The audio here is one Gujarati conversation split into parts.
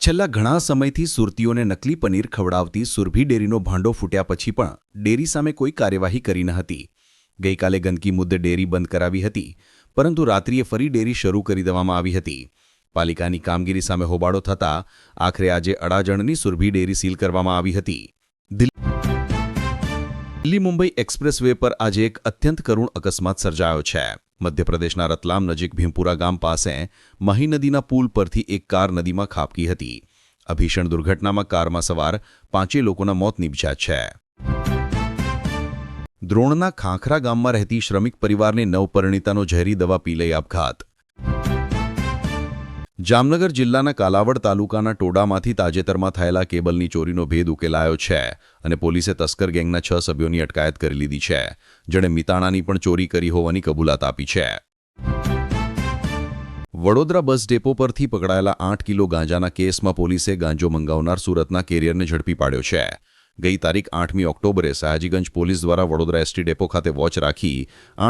છેલ્લા ઘણા સમયથી સુરતીઓને નકલી પનીર ખવડાવતી સુરભી ડેરીનો ભાંડો ફૂટ્યા પછી પણ ડેરી સામે કોઈ કાર્યવાહી કરી ન હતી. ગઈકાલે ગંદકી મુદ્દે ડેરી બંધ કરાવી હતી, પરંતુ રાત્રિએ ફરી ડેરી શરૂ કરી દેવામાં આવી હતી. પાલિકાની કામગીરી સામે હોબાળો થતાં આખરે આજે અડાજણની સુરભી ડેરી સીલ કરવામાં આવી હતી. દિલ્હી મુંબઈ એક્સપ્રેસ વે પર આજે એક અત્યંત કરુણ અકસ્માત સર્જાયો છે. મધ્યપ્રદેશના રતલામ નજીક ભીમપુરા ગામ પાસે મહી નદીના પુલ પરથી એક કાર નદીમાં ખાબકી હતી. આ ભીષણ દુર્ઘટનામાં કારમાં સવાર 5 લોકોના મોત નીપજ્યા છે. દ્રોણના ખાંખરા ગામમાં રહેતી શ્રમિક પરિવારની નવપરિણીતાનો ઝેરી દવા પી લઈ આપઘાત. જામનગર જિલ્લાના કાલાવડ તાલુકાના ટોડામાંથી તાજેતરમાં થયેલા કેબલની ચોરીનો ભેદ ઉકેલાયો છે અને પોલીસે તસ્કર ગેંગના 6 સભ્યોની અટકાયત કરી લીધી છે, જેણે મિતાણાની પણ ચોરી કરી હોવાની કબૂલાત આપી છે. વડોદરા બસ ડેપો પરથી પકડાયેલા 8 કિલો ગાંજાના કેસમાં પોલીસે ગાંજો મંગાવનાર સુરતના કેરિયરને ઝડપી પાડ્યો છે. ગઈ તારીખ 8મી ઓક્ટોબરે સયાજીગંજ પોલીસ દ્વારા વડોદરા એસટી ડેપો ખાતે વોચ રાખી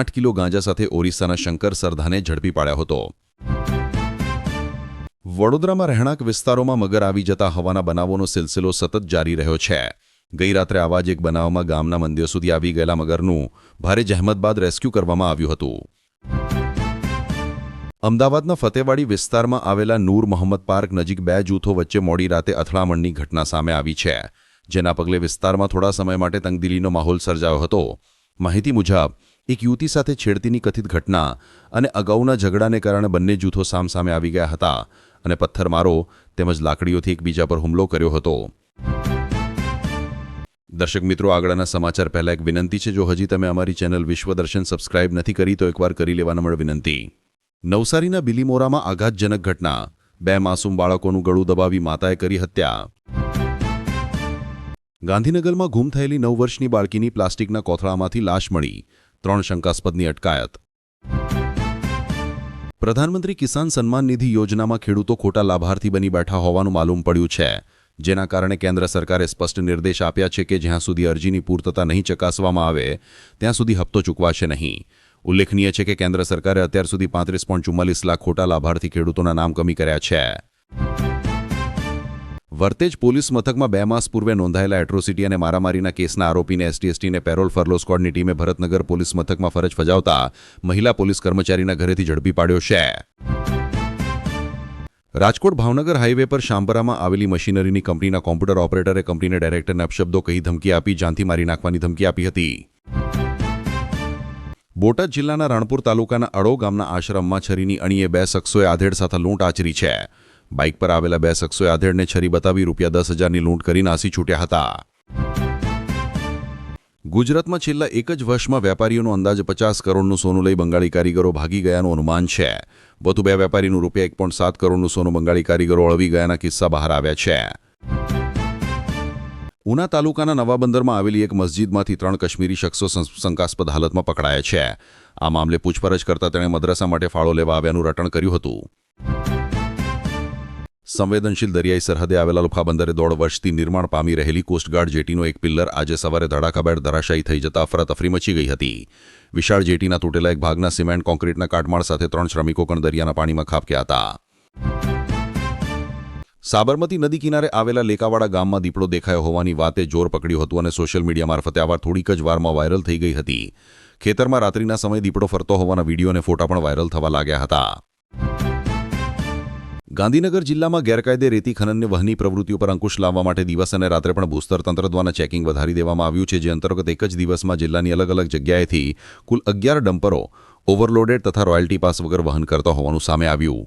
8 કિલો ગાંજા સાથે ઓરિસ્સાના શંકર સરધાને ઝડપી પાડ્યો હતો. વડોદરામાં રહેણાંક વિસ્તારોમાં મગર આવી જતા હોવાના બનાવોનો સિલસિલો સતત જારી રહ્યો છે. ગઈ રાત્રે આવા જ એક બનાવમાં ગામના મંદિર સુધી આવી ગયેલા મગરનું ભારે જહેમત બાદ રેસ્ક્યુ કરવામાં આવ્યું હતું. અમદાવાદના ફતેવાડી વિસ્તારમાં આવેલા નૂર મોહમ્મદ પાર્ક નજીક 2 જૂથો વચ્ચે મોડી રાતે અથડામણની ઘટના સામે આવી છે, જેના પગલે વિસ્તારમાં થોડા સમય માટે તંગદિલીનો માહોલ સર્જાયો હતો. માહિતી મુજબ એક યુવતી સાથે છેડતીની કથિત ઘટના અને અગાઉના ઝઘડાને કારણે બંને જૂથો સામસામે આવી ગયા હતા અને પથ્થરમારો તેમજ લાકડીઓથી એકબીજા પર હુમલો કર્યો હતો. દર્શક મિત્રો, આગળના સમાચાર પહેલા એક વિનંતી છે. જો હજી તમે અમારી ચેનલ વિશ્વદર્શન સબસ્ક્રાઇબ નથી કરી તો એકવાર કરી લેવાના મળે વિનંતી. નવસારીના બિલીમોરામાં આઘાતજનક ઘટના. 2 માસૂમ બાળકોનું ગળું દબાવી માતાએ કરી હત્યા. ગાંધીનગરમાં ગુમ થયેલી 9 વર્ષની બાળકીની પ્લાસ્ટિકના કોથળામાંથી લાશ મળી. 3 શંકાસ્પદની અટકાયત. પ્રધાનમંત્રી કિસાન સન્માન નિધિ યોજનામાં ખેડૂતો ખોટા લાભાર્થી બની બેઠા હોવાનું માલુમ પડ્યું છે, જેના કારણે કેન્દ્ર સરકારે સ્પષ્ટ નિર્દેશ આપ્યા છે કે જ્યાં સુધી અરજીની પૂર્તતા નહીં ચકાસવામાં આવે ત્યાં સુધી હપ્તો ચૂકવાશે નહીં. ઉલ્લેખનીય છે કે કેન્દ્ર સરકારે અત્યાર સુધી 35.44 લાખ ખોટા લાભાર્થી ખેડૂતોના નામ કમી કર્યા છે. વર્તેજ પોલીસ મથકમાં 2 માસ પૂર્વે નોંધાયેલા એટ્રોસિટી અને મારામારીના કેસના આરોપીને એસટીએસટીને પેરોલ ફરલો સ્ક્વોડની ટીમે ભરતનગર પોલીસ મથકમાં ફરજ બજાવતા મહિલા પોલીસ કર્મચારીના ઘરેથી ઝડપી પાડ્યો છે. રાજકોટ ભાવનગર હાઈવે પર શાંપરામાં આવેલી મશીનરીની કંપનીના કોમ્પ્યુટર ઓપરેટરે કંપનીના ડાયરેક્ટરને અપશબ્દો કહી ધમકી આપી જાનથી મારી નાખવાની ધમકી આપી હતી. બોટાદ જિલ્લાના રાણપુર તાલુકાના અડો ગામના આશ્રમમાં છરીની અણીએ 2 શખ્સોએ આધેડ સાથે લૂંટ આચરી છે. બાઇક પર આવેલા 2 શખ્સોએ આધેડને છરી બતાવી ₹10,000ની લૂંટ કરી નાસી છૂટ્યા હતા. ગુજરાતમાં છેલ્લા એક જ વર્ષમાં વેપારીઓનું અંદાજે 50 કરોડનું સોનું લઈ બંગાળી કારીગરો ભાગી ગયાનું અનુમાન છે. વધુ 2 વેપારીનું ₹1.7 કરોડનું સોનું બંગાળી કારીગરો અળવી ગયાના કિસ્સા બહાર આવ્યા છે. ઉના તાલુકાના નવા બંદરમાં આવેલી એક મસ્જિદમાંથી 3 કાશ્મીરી શખ્સો શંકાસ્પદ હાલતમાં પકડાયા છે. આ મામલે પૂછપરછ કરતા તેણે મદ્રસા માટે ફાળો લેવા આવ્યાનું રટણ કર્યું હતું. સંવેદનશીલ દરિયાઈ સરહદે આવેલા લુફા બંદરે 1.5 વર્ષથી નિર્માણ પામી રહેલી કોસ્ટગાર્ડ જેટીનો એક પિલ્લર આજે સવારે ધડાકાભેર ધરાશાયી થઈ જતા અફરાતફરી મચી ગઈ હતી. વિશાળ જેટીના તૂટેલા એક ભાગના સિમેન્ટ કોન્ક્રીટના કાટમાળ સાથે 3 શ્રમિકો પણ દરિયાના પાણીમાં ખાબક્યા હતા. સાબરમતી નદી કિનારે આવેલા લેકાવાડા ગામમાં દીપડો દેખાયો હોવાની વાતે જોર પકડ્યું હતું અને સોશિયલ મીડિયા મારફતે આ વાત થોડીક જ વારમાં વાયરલ થઈ ગઈ હતી. ખેતરમાં રાત્રિના સમયે દીપડો ફરતો હોવાના વિડીયો અને ફોટા પણ વાયરલ થવા લાગ્યા હતા. ગાંધીનગર જિલ્લામાં ગેરકાયદે રેતી ખનનની વહની પ્રવૃત્તિઓ પર અંકુશ લાવવા માટે દિવસ અને રાત્રે પણ ભૂસ્તર તંત્ર દ્વારા ચેકિંગ વધારી દેવામાં આવ્યું છે, જે અંતર્ગત એક જ દિવસમાં જિલ્લાની અલગ અલગ જગ્યાએથી કુલ 11 ડમ્પરો ઓવરલોડેડ તથા રોયલ્ટી પાસ વગર વહન કરતા હોવાનું સામે આવ્યું.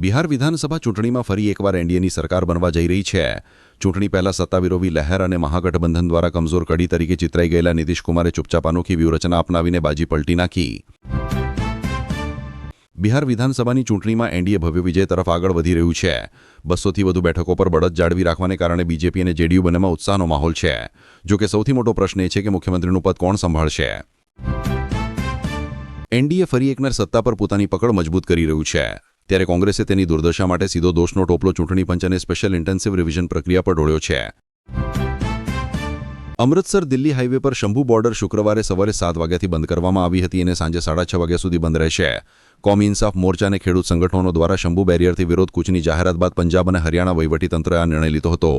બિહાર વિધાનસભા ચૂંટણીમાં ફરી એકવાર એનડીએની સરકાર બનવા જઈ રહી છે. ચૂંટણી પહેલા સત્તાવિરોધી લહેર અને મહાગઠબંધન દ્વારા કમજોર કડી તરીકે ચિતરાઈ ગયેલા નીતિશ કુમારે ચૂપચાપ અનોખી વ્યૂહરચના અપનાવીને બાજી પલટી નાખી. બિહાર વિધાનસભાની ચૂંટણીમાં એનડીએ ભવ્ય વિજય તરફ આગળ વધી રહ્યું છે. 200થી વધુ બેઠકો પર બળદ જાળવી રાખવાને કારણે બીજેપી અને જેડીયુ બંનેમાં ઉત્સાહનો માહોલ છે. જોકે સૌથી મોટો પ્રશ્ન એ છે કે મુખ્યમંત્રીનું પદ કોણ સંભાળશે. એનડીએ ફરી એકવાર સત્તા પર પોતાની પકડ મજબૂત કરી રહ્યું છે, ત્યારે કોંગ્રેસે તેની દુર્દશા માટે સીધો દોષનો ટોપલો ચૂંટણી પંચ અને સ્પેશિયલ ઇન્ટેન્સિવ રિવિઝન પ્રક્રિયા પર ઢોળ્યો છે. અમૃતસર દિલ્હી હાઈવે પર શંભુ બોર્ડર શુક્રવારે સવારે 7 વાગ્યાથી બંધ કરવામાં આવી હતી અને સાંજે 6:30 વાગ્યા સુધી બંધ રહેશે. કોમી ઇન્સાફ મોરચા અને ખેડૂત સંગઠનો દ્વારા શંભુ બેરિયરથી વિરોધ કૂચની જાહેરાત બાદ પંજાબ અને હરિયાણા વહીવટીતંત્રએ આ નિર્ણય લીધો હતો.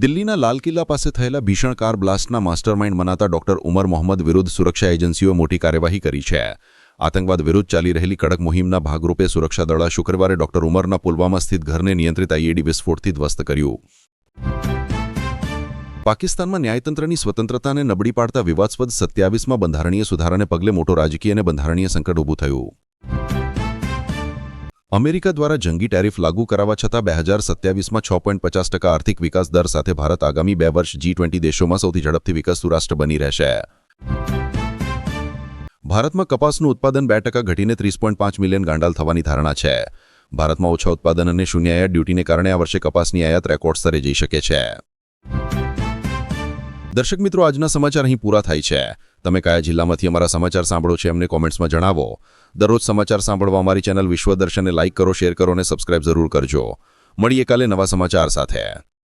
દિલ્હીના લાલ કિલ્લા પાસે થયેલા ભીષણ કાર બ્લાસ્ટના માસ્ટરમાઇન્ડ મનાતા ડોક્ટર ઉમર મોહમ્મદ વિરુદ્ધ સુરક્ષા એજન્સીઓએ મોટી કાર્યવાહી કરી છે. આતંકવાદ વિરુદ્ધ ચાલી રહેલી કડક મુહિમના ભાગરૂપે સુરક્ષા દળે શુક્રવારે ડોક્ટર ઉમરના પુલવામા સ્થિત ઘરને નિયંત્રિત આઈઈડી વિસ્ફોટથી ધ્વસ્ત કર્યું. પાકિસ્તાનમાં ન્યાયતંત્રની સ્વતંત્રતાને નબળી પાડતા વિવાદાસ્પદ 27માં બંધારણીય સુધારાને પગલે મોટો રાજકીય અને બંધારણીય સંકટ ઊભું થયું. અમેરિકા દ્વારા જંગી ટેરિફ લાગુ કરાવવા છતાં 2027માં 6.50% આર્થિક વિકાસ દર સાથે ભારત આગામી 2 વર્ષ G20 દેશોમાં સૌથી ઝડપથી વિકસતું રાષ્ટ્ર બની રહેશે. ભારતમાં કપાસનું ઉત્પાદન 2% ઘટીને 30.5 મિલિયન ગાંડાલ થવાની ધારણા છે. ભારતમાં ઓછા ઉત્પાદન અને શૂન્ય આયાત ડ્યુટીને કારણે આ વર્ષે કપાસની આયાત રેકોર્ડ સ્તરે જઈ શકે છે. દર્શક મિત્રો, આજના સમાચાર અહીં પૂરા થાય છે. તમે કયા જિલ્લામાંથી અમારા સમાચાર સાંભળો છો એમને કોમેન્ટ્સમાં જણાવો. દરરોજ સમાચાર સાંભળવા અમારી ચેનલ વિશ્વદર્શનને લાઇક કરો, શેર કરો અને સબસ્ક્રાઇબ જરૂર કરજો. મળીએ કાલે નવા સમાચાર સાથે.